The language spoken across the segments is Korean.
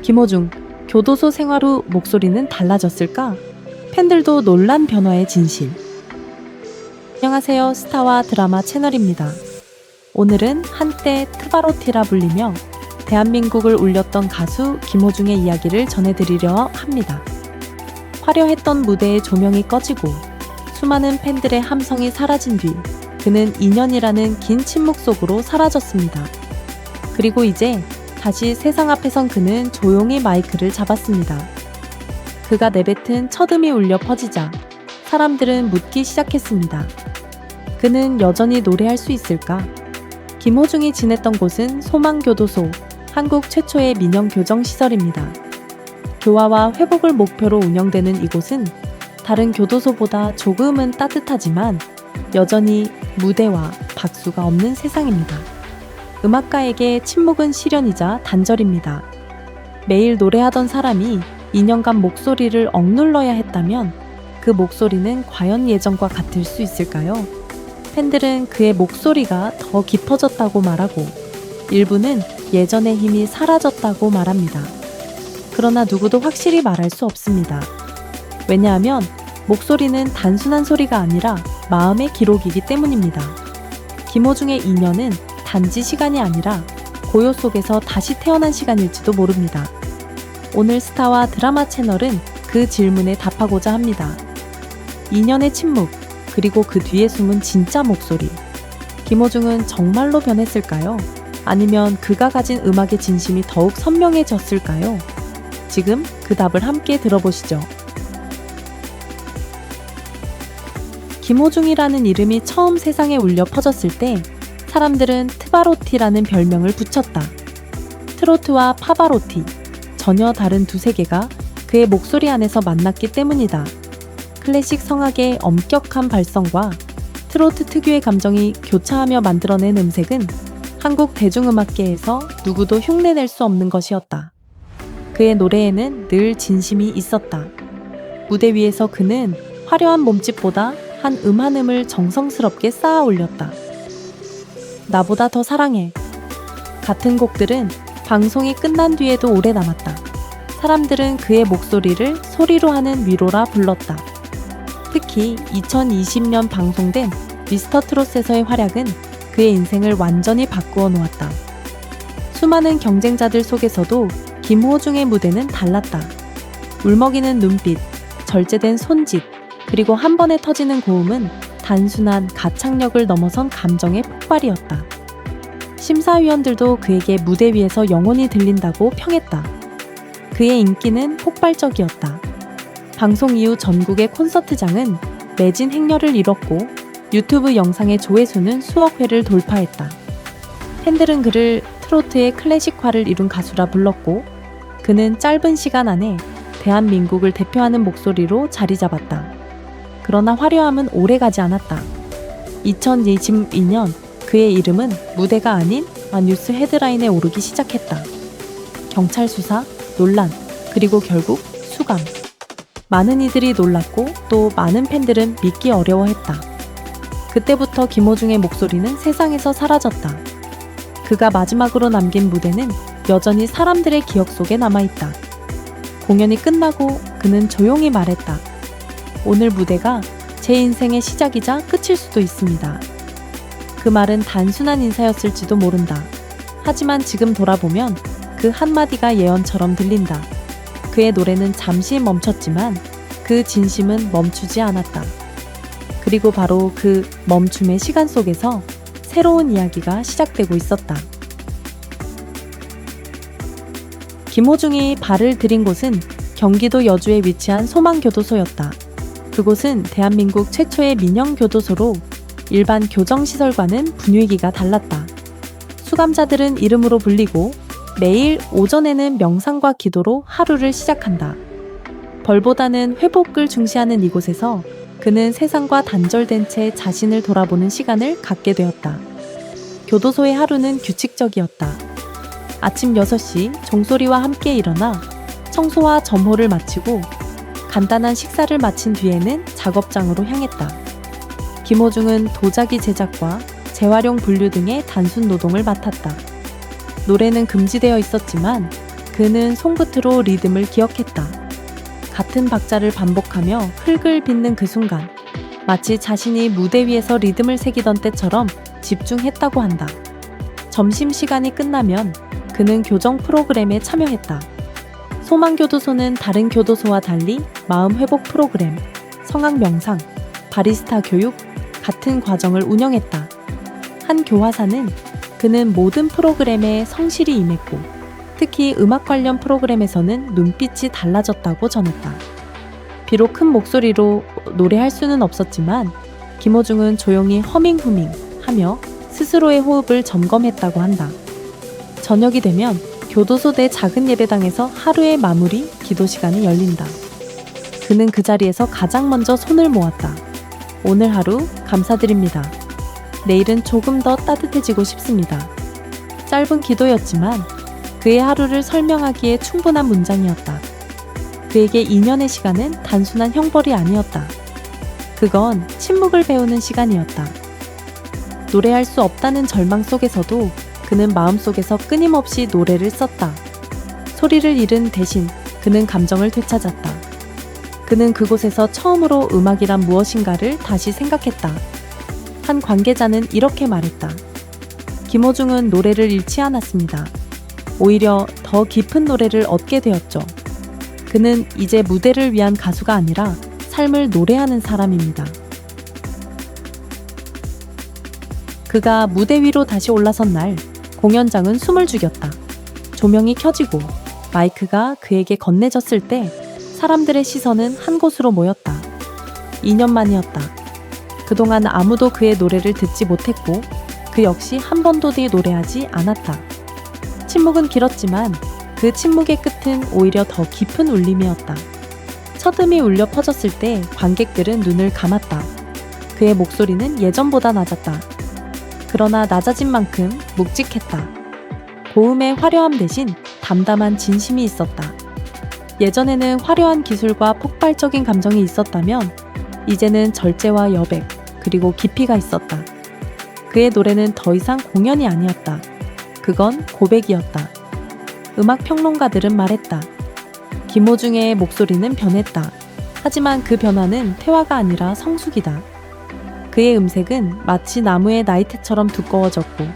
김호중, 교도소 생활 후 목소리는 달라졌을까? 팬들도 놀란 변화의 진실. 안녕하세요. 스타와 드라마 채널입니다. 오늘은 한때 트바로티라 불리며 대한민국을 울렸던 가수 김호중의 이야기를 전해드리려 합니다. 화려했던 무대의 조명이 꺼지고 수많은 팬들의 함성이 사라진 뒤 그는 2년이라는 긴 침묵 속으로 사라졌습니다. 그리고 이제 다시 세상 앞에 선 그는 조용히 마이크를 잡았습니다. 그가 내뱉은 첫 음이 울려 퍼지자 사람들은 묻기 시작했습니다. 그는 여전히 노래할 수 있을까? 김호중이 지냈던 곳은 소망교도소, 한국 최초의 민영 교정시설입니다. 교화와 회복을 목표로 운영되는 이곳은 다른 교도소보다 조금은 따뜻하지만 여전히 무대와 박수가 없는 세상입니다. 음악가에게 침묵은 시련이자 단절입니다. 매일 노래하던 사람이 2년간 목소리를 억눌러야 했다면 그 목소리는 과연 예전과 같을 수 있을까요? 팬들은 그의 목소리가 더 깊어졌다고 말하고 일부는 예전의 힘이 사라졌다고 말합니다. 그러나 누구도 확실히 말할 수 없습니다. 왜냐하면 목소리는 단순한 소리가 아니라 마음의 기록이기 때문입니다. 김호중의 2년은 단지 시간이 아니라 고요 속에서 다시 태어난 시간일지도 모릅니다. 오늘 스타와 드라마 채널은 그 질문에 답하고자 합니다. 2년의 침묵, 그리고 그 뒤에 숨은 진짜 목소리. 김호중은 정말로 변했을까요? 아니면 그가 가진 음악의 진심이 더욱 선명해졌을까요? 지금 그 답을 함께 들어보시죠. 김호중이라는 이름이 처음 세상에 울려 퍼졌을 때 사람들은 트바로티라는 별명을 붙였다. 트로트와 파바로티, 전혀 다른 두 세계가 그의 목소리 안에서 만났기 때문이다. 클래식 성악의 엄격한 발성과 트로트 특유의 감정이 교차하며 만들어낸 음색은 한국 대중음악계에서 누구도 흉내낼 수 없는 것이었다. 그의 노래에는 늘 진심이 있었다. 무대 위에서 그는 화려한 몸짓보다 한 한 음을 정성스럽게 쌓아 올렸다. 나보다 더 사랑해. 같은 곡들은 방송이 끝난 뒤에도 오래 남았다. 사람들은 그의 목소리를 소리로 하는 위로라 불렀다. 특히 2020년 방송된 미스터트롯에서의 활약은 그의 인생을 완전히 바꾸어 놓았다. 수많은 경쟁자들 속에서도 김호중의 무대는 달랐다. 울먹이는 눈빛, 절제된 손짓, 그리고 한 번에 터지는 고음은 단순한 가창력을 넘어선 감정의 폭발이었다. 심사위원들도 그에게 무대 위에서 영혼이 들린다고 평했다. 그의 인기는 폭발적이었다. 방송 이후 전국의 콘서트장은 매진 행렬을 이뤘고 유튜브 영상의 조회수는 수억 회를 돌파했다. 팬들은 그를 트로트의 클래식화를 이룬 가수라 불렀고 그는 짧은 시간 안에 대한민국을 대표하는 목소리로 자리 잡았다. 그러나 화려함은 오래가지 않았다. 2022년 그의 이름은 무대가 아닌 뉴스 헤드라인에 오르기 시작했다. 경찰 수사, 논란, 그리고 결국 수감. 많은 이들이 놀랐고 또 많은 팬들은 믿기 어려워했다. 그때부터 김호중의 목소리는 세상에서 사라졌다. 그가 마지막으로 남긴 무대는 여전히 사람들의 기억 속에 남아있다. 공연이 끝나고 그는 조용히 말했다. 오늘 무대가 제 인생의 시작이자 끝일 수도 있습니다. 그 말은 단순한 인사였을지도 모른다. 하지만 지금 돌아보면 그 한마디가 예언처럼 들린다. 그의 노래는 잠시 멈췄지만 그 진심은 멈추지 않았다. 그리고 바로 그 멈춤의 시간 속에서 새로운 이야기가 시작되고 있었다. 김호중이 발을 들인 곳은 경기도 여주에 위치한 소망교도소였다. 그곳은 대한민국 최초의 민영교도소로 일반 교정시설과는 분위기가 달랐다. 수감자들은 이름으로 불리고 매일 오전에는 명상과 기도로 하루를 시작한다. 벌보다는 회복을 중시하는 이곳에서 그는 세상과 단절된 채 자신을 돌아보는 시간을 갖게 되었다. 교도소의 하루는 규칙적이었다. 아침 6시 종소리와 함께 일어나 청소와 점호를 마치고 간단한 식사를 마친 뒤에는 작업장으로 향했다. 김호중은 도자기 제작과 재활용 분류 등의 단순 노동을 맡았다. 노래는 금지되어 있었지만 그는 손끝으로 리듬을 기억했다. 같은 박자를 반복하며 흙을 빚는 그 순간, 마치 자신이 무대 위에서 리듬을 새기던 때처럼 집중했다고 한다. 점심시간이 끝나면 그는 교정 프로그램에 참여했다. 소망교도소는 다른 교도소와 달리 마음회복 프로그램, 성악 명상, 바리스타 교육 같은 과정을 운영했다. 한 교화사는 그는 모든 프로그램에 성실히 임했고 특히 음악 관련 프로그램에서는 눈빛이 달라졌다고 전했다. 비록 큰 목소리로 노래할 수는 없었지만 김호중은 조용히 허밍후밍 하며 스스로의 호흡을 점검했다고 한다. 저녁이 되면 교도소 내 작은 예배당에서 하루의 마무리 기도 시간이 열린다. 그는 그 자리에서 가장 먼저 손을 모았다. 오늘 하루 감사드립니다. 내일은 조금 더 따뜻해지고 싶습니다. 짧은 기도였지만 그의 하루를 설명하기에 충분한 문장이었다. 그에게 2년의 시간은 단순한 형벌이 아니었다. 그건 침묵을 배우는 시간이었다. 노래할 수 없다는 절망 속에서도 그는 마음속에서 끊임없이 노래를 썼다. 소리를 잃은 대신 그는 감정을 되찾았다. 그는 그곳에서 처음으로 음악이란 무엇인가를 다시 생각했다. 한 관계자는 이렇게 말했다. 김호중은 노래를 잃지 않았습니다. 오히려 더 깊은 노래를 얻게 되었죠. 그는 이제 무대를 위한 가수가 아니라 삶을 노래하는 사람입니다. 그가 무대 위로 다시 올라선 날, 공연장은 숨을 죽였다. 조명이 켜지고 마이크가 그에게 건네졌을 때 사람들의 시선은 한 곳으로 모였다. 2년 만이었다. 그동안 아무도 그의 노래를 듣지 못했고 그 역시 한 번도 노래하지 않았다. 침묵은 길었지만 그 침묵의 끝은 오히려 더 깊은 울림이었다. 첫 음이 울려 퍼졌을 때 관객들은 눈을 감았다. 그의 목소리는 예전보다 낮았다. 그러나 낮아진 만큼 묵직했다. 고음의 화려함 대신 담담한 진심이 있었다. 예전에는 화려한 기술과 폭발적인 감정이 있었다면 이제는 절제와 여백 그리고 깊이가 있었다. 그의 노래는 더 이상 공연이 아니었다. 그건 고백이었다. 음악 평론가들은 말했다. 김호중의 목소리는 변했다. 하지만 그 변화는 퇴화가 아니라 성숙이다. 그의 음색은 마치 나무의 나이테처럼 두꺼워졌고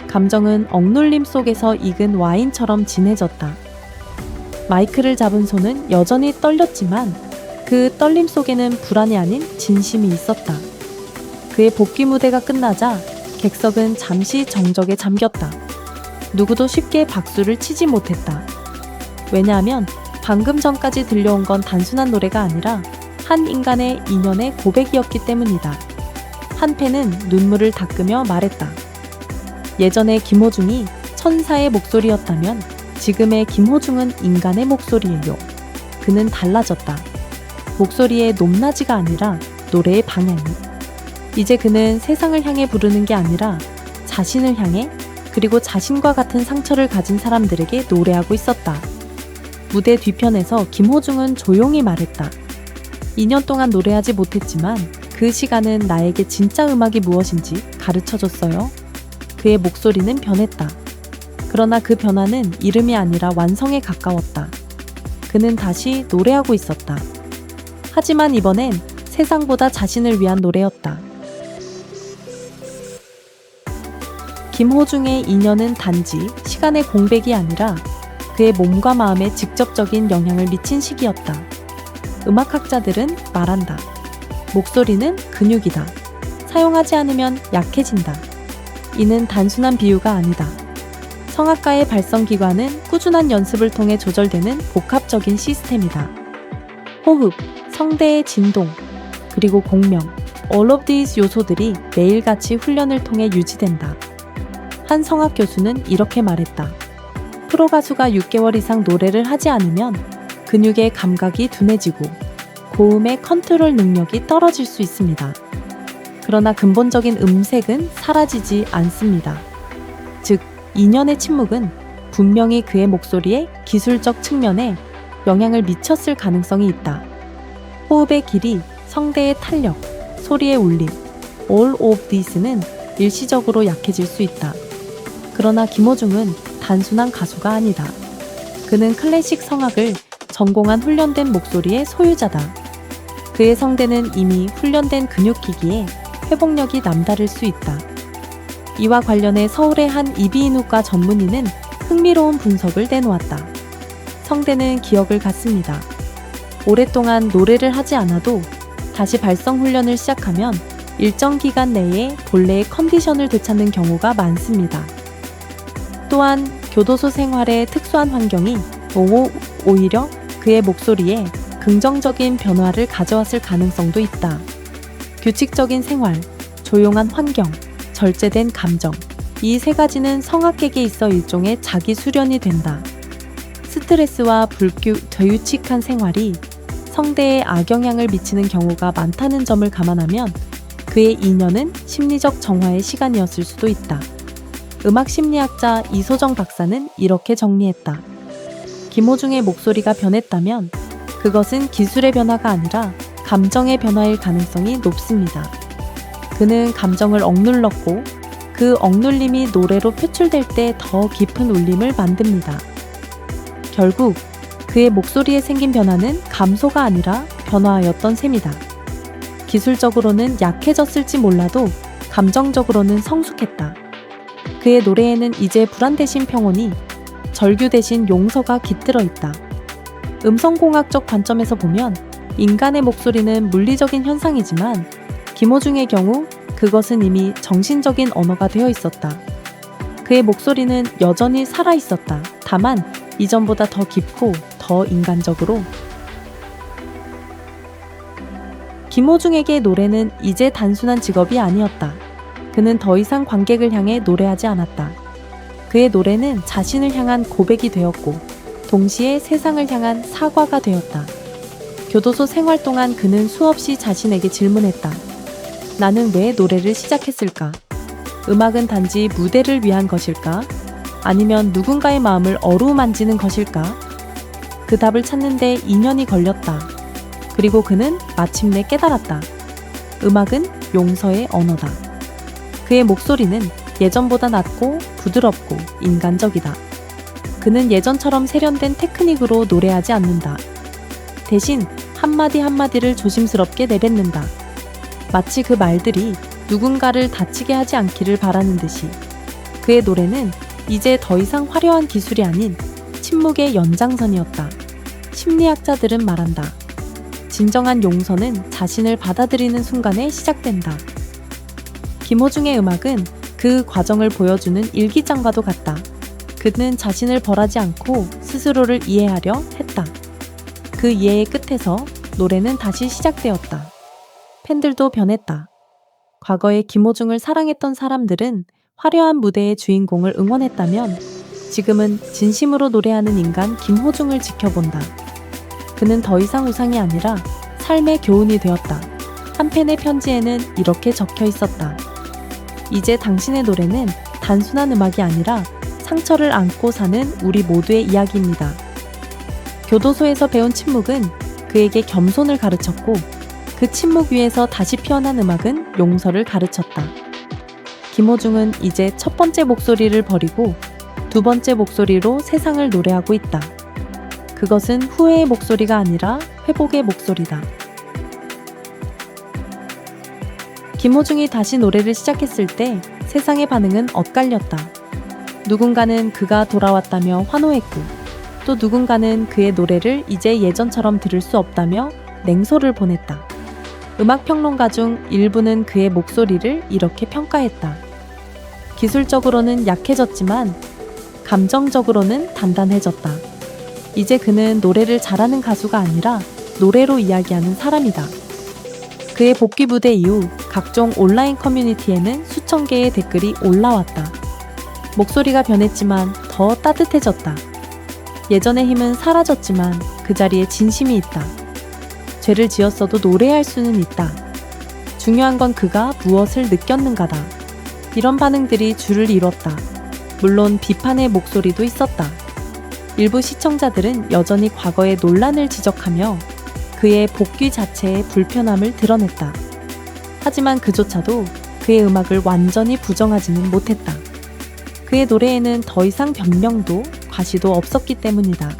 감정은 억눌림 속에서 익은 와인처럼 진해졌다. 마이크를 잡은 손은 여전히 떨렸지만 그 떨림 속에는 불안이 아닌 진심이 있었다. 그의 복귀 무대가 끝나자 객석은 잠시 정적에 잠겼다. 누구도 쉽게 박수를 치지 못했다. 왜냐하면 방금 전까지 들려온 건 단순한 노래가 아니라 한 인간의 인연의 고백이었기 때문이다. 한 팬은 눈물을 닦으며 말했다. 예전의 김호중이 천사의 목소리였다면 지금의 김호중은 인간의 목소리예요. 그는 달라졌다. 목소리의 높낮이가 아니라 노래의 방향이. 이제 그는 세상을 향해 부르는 게 아니라 자신을 향해 그리고 자신과 같은 상처를 가진 사람들에게 노래하고 있었다. 무대 뒤편에서 김호중은 조용히 말했다. 2년 동안 노래하지 못했지만 그 시간은 나에게 진짜 음악이 무엇인지 가르쳐줬어요. 그의 목소리는 변했다. 그러나 그 변화는 이름이 아니라 완성에 가까웠다. 그는 다시 노래하고 있었다. 하지만 이번엔 세상보다 자신을 위한 노래였다. 김호중의 인연은 단지 시간의 공백이 아니라 그의 몸과 마음에 직접적인 영향을 미친 시기였다. 음악학자들은 말한다. 목소리는 근육이다. 사용하지 않으면 약해진다. 이는 단순한 비유가 아니다. 성악가의 발성기관은 꾸준한 연습을 통해 조절되는 복합적인 시스템이다. 호흡, 성대의 진동, 그리고 공명, all of these 요소들이 매일같이 훈련을 통해 유지된다. 한 성악 교수는 이렇게 말했다. 프로 가수가 6개월 이상 노래를 하지 않으면 근육의 감각이 둔해지고 고음의 컨트롤 능력이 떨어질 수 있습니다. 그러나 근본적인 음색은 사라지지 않습니다. 즉, 2년의 침묵은 분명히 그의 목소리의 기술적 측면에 영향을 미쳤을 가능성이 있다. 호흡의 길이, 성대의 탄력, 소리의 울림, all of this는 일시적으로 약해질 수 있다. 그러나 김호중은 단순한 가수가 아니다. 그는 클래식 성악을 전공한 훈련된 목소리의 소유자다. 그의 성대는 이미 훈련된 근육기기에 회복력이 남다를 수 있다. 이와 관련해 서울의 한 이비인후과 전문의는 흥미로운 분석을 내놓았다. 성대는 기억을 갖습니다. 오랫동안 노래를 하지 않아도 다시 발성 훈련을 시작하면 일정 기간 내에 본래의 컨디션을 되찾는 경우가 많습니다. 또한 교도소 생활의 특수한 환경이 오히려 그의 목소리에 긍정적인 변화를 가져왔을 가능성도 있다. 규칙적인 생활, 조용한 환경, 절제된 감정, 이 세 가지는 성악객에 있어 일종의 자기 수련이 된다. 스트레스와 불규칙한 생활이 성대에 악영향을 미치는 경우가 많다는 점을 감안하면 그의 2년은 심리적 정화의 시간이었을 수도 있다. 음악 심리학자 이소정 박사는 이렇게 정리했다. 김호중의 목소리가 변했다면 그것은 기술의 변화가 아니라 감정의 변화일 가능성이 높습니다. 그는 감정을 억눌렀고 그 억눌림이 노래로 표출될 때 더 깊은 울림을 만듭니다. 결국 그의 목소리에 생긴 변화는 감소가 아니라 변화였던 셈이다. 기술적으로는 약해졌을지 몰라도 감정적으로는 성숙했다. 그의 노래에는 이제 불안 대신 평온이, 절규 대신 용서가 깃들어 있다. 음성공학적 관점에서 보면 인간의 목소리는 물리적인 현상이지만 김호중의 경우 그것은 이미 정신적인 언어가 되어 있었다. 그의 목소리는 여전히 살아 있었다. 다만 이전보다 더 깊고 더 인간적으로. 김호중에게 노래는 이제 단순한 직업이 아니었다. 그는 더 이상 관객을 향해 노래하지 않았다. 그의 노래는 자신을 향한 고백이 되었고 동시에 세상을 향한 사과가 되었다. 교도소 생활 동안 그는 수없이 자신에게 질문했다. 나는 왜 노래를 시작했을까? 음악은 단지 무대를 위한 것일까? 아니면 누군가의 마음을 어루만지는 것일까? 그 답을 찾는데 2년이 걸렸다. 그리고 그는 마침내 깨달았다. 음악은 용서의 언어다. 그의 목소리는 예전보다 낮고 부드럽고 인간적이다. 그는 예전처럼 세련된 테크닉으로 노래하지 않는다. 대신 한마디 한마디를 조심스럽게 내뱉는다. 마치 그 말들이 누군가를 다치게 하지 않기를 바라는 듯이. 그의 노래는 이제 더 이상 화려한 기술이 아닌 침묵의 연장선이었다. 심리학자들은 말한다. 진정한 용서는 자신을 받아들이는 순간에 시작된다. 김호중의 음악은 그 과정을 보여주는 일기장과도 같다. 그는 자신을 벌하지 않고 스스로를 이해하려 했다. 그 이해의 끝에서 노래는 다시 시작되었다. 팬들도 변했다. 과거에 김호중을 사랑했던 사람들은 화려한 무대의 주인공을 응원했다면 지금은 진심으로 노래하는 인간 김호중을 지켜본다. 그는 더 이상 우상이 아니라 삶의 교훈이 되었다. 한 팬의 편지에는 이렇게 적혀 있었다. 이제 당신의 노래는 단순한 음악이 아니라 상처를 안고 사는 우리 모두의 이야기입니다. 교도소에서 배운 침묵은 그에게 겸손을 가르쳤고 그 침묵 위에서 다시 피어난 음악은 용서를 가르쳤다. 김호중은 이제 첫 번째 목소리를 버리고 두 번째 목소리로 세상을 노래하고 있다. 그것은 후회의 목소리가 아니라 회복의 목소리다. 김호중이 다시 노래를 시작했을 때 세상의 반응은 엇갈렸다. 누군가는 그가 돌아왔다며 환호했고 또 누군가는 그의 노래를 이제 예전처럼 들을 수 없다며 냉소를 보냈다. 음악평론가 중 일부는 그의 목소리를 이렇게 평가했다. 기술적으로는 약해졌지만 감정적으로는 단단해졌다. 이제 그는 노래를 잘하는 가수가 아니라 노래로 이야기하는 사람이다. 그의 복귀 무대 이후 각종 온라인 커뮤니티에는 수천 개의 댓글이 올라왔다. 목소리가 변했지만 더 따뜻해졌다. 예전의 힘은 사라졌지만 그 자리에 진심이 있다. 죄를 지었어도 노래할 수는 있다. 중요한 건 그가 무엇을 느꼈는가다. 이런 반응들이 줄을 이뤘다. 물론 비판의 목소리도 있었다. 일부 시청자들은 여전히 과거의 논란을 지적하며 그의 복귀 자체의 불편함을 드러냈다. 하지만 그조차도 그의 음악을 완전히 부정하지는 못했다. 그의 노래에는 더 이상 변명도 과시도 없었기 때문이다.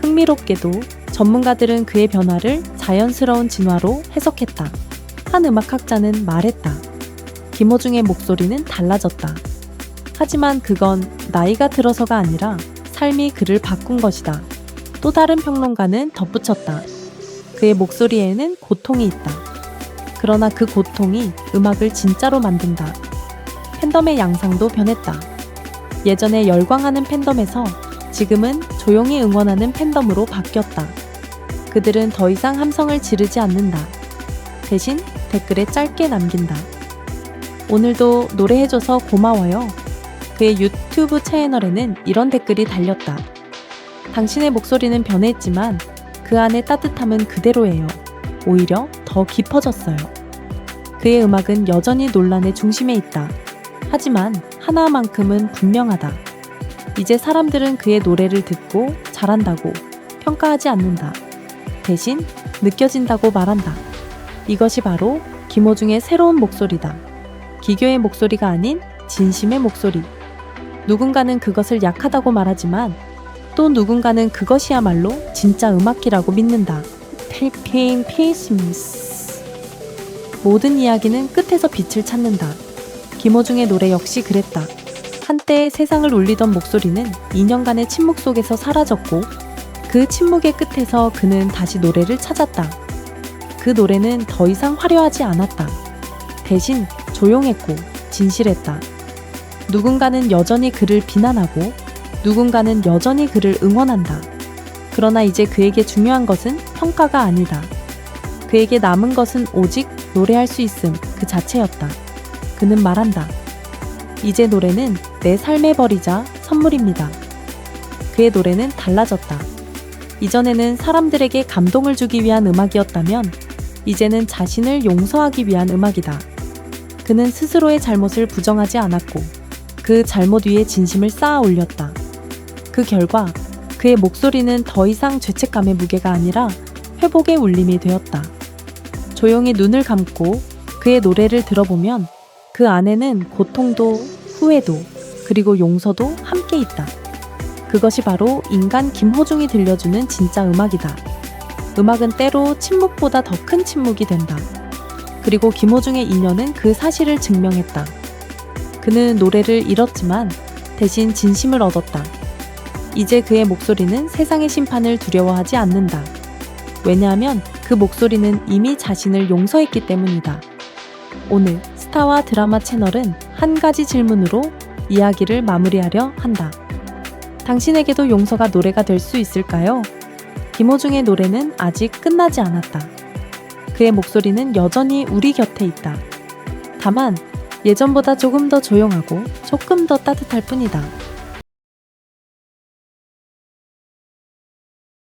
흥미롭게도 전문가들은 그의 변화를 자연스러운 진화로 해석했다. 한 음악학자는 말했다. 김호중의 목소리는 달라졌다. 하지만 그건 나이가 들어서가 아니라 삶이 그를 바꾼 것이다. 또 다른 평론가는 덧붙였다. 그의 목소리에는 고통이 있다. 그러나 그 고통이 음악을 진짜로 만든다. 팬덤의 양상도 변했다. 예전에 열광하는 팬덤에서 지금은 조용히 응원하는 팬덤으로 바뀌었다. 그들은 더 이상 함성을 지르지 않는다. 대신 댓글에 짧게 남긴다. 오늘도 노래해줘서 고마워요. 그의 유튜브 채널에는 이런 댓글이 달렸다. 당신의 목소리는 변했지만 그 안의 따뜻함은 그대로예요. 오히려 더 깊어졌어요. 그의 음악은 여전히 논란의 중심에 있다. 하지만 하나만큼은 분명하다. 이제 사람들은 그의 노래를 듣고 잘한다고 평가하지 않는다. 대신 느껴진다고 말한다. 이것이 바로 김호중의 새로운 목소리다. 기교의 목소리가 아닌 진심의 목소리. 누군가는 그것을 약하다고 말하지만 또 누군가는 그것이야말로 진짜 음악기라고 믿는다. 필핑 피스미스. 모든 이야기는 끝에서 빛을 찾는다. 김호중의 노래 역시 그랬다. 한때 세상을 울리던 목소리는 2년간의 침묵 속에서 사라졌고 그 침묵의 끝에서 그는 다시 노래를 찾았다. 그 노래는 더 이상 화려하지 않았다. 대신 조용했고 진실했다. 누군가는 여전히 그를 비난하고 누군가는 여전히 그를 응원한다. 그러나 이제 그에게 중요한 것은 평가가 아니다. 그에게 남은 것은 오직 노래할 수 있음 그 자체였다. 그는 말한다. 이제 노래는 내 삶의 벌이자 선물입니다. 그의 노래는 달라졌다. 이전에는 사람들에게 감동을 주기 위한 음악이었다면 이제는 자신을 용서하기 위한 음악이다. 그는 스스로의 잘못을 부정하지 않았고 그 잘못 위에 진심을 쌓아 올렸다. 그 결과 그의 목소리는 더 이상 죄책감의 무게가 아니라 회복의 울림이 되었다. 조용히 눈을 감고 그의 노래를 들어보면 그 안에는 고통도 후회도 그리고 용서도 함께 있다. 그것이 바로 인간 김호중이 들려주는 진짜 음악이다. 음악은 때로 침묵보다 더 큰 침묵이 된다. 그리고 김호중의 인연은 그 사실을 증명했다. 그는 노래를 잃었지만 대신 진심을 얻었다. 이제 그의 목소리는 세상의 심판을 두려워하지 않는다. 왜냐하면 그 목소리는 이미 자신을 용서했기 때문이다. 오늘 스타와 드라마 채널은 한 가지 질문으로 이야기를 마무리하려 한다. 당신에게도 용서가 노래가 될 수 있을까요? 김호중의 노래는 아직 끝나지 않았다. 그의 목소리는 여전히 우리 곁에 있다. 다만 예전보다 조금 더 조용하고 조금 더 따뜻할 뿐이다.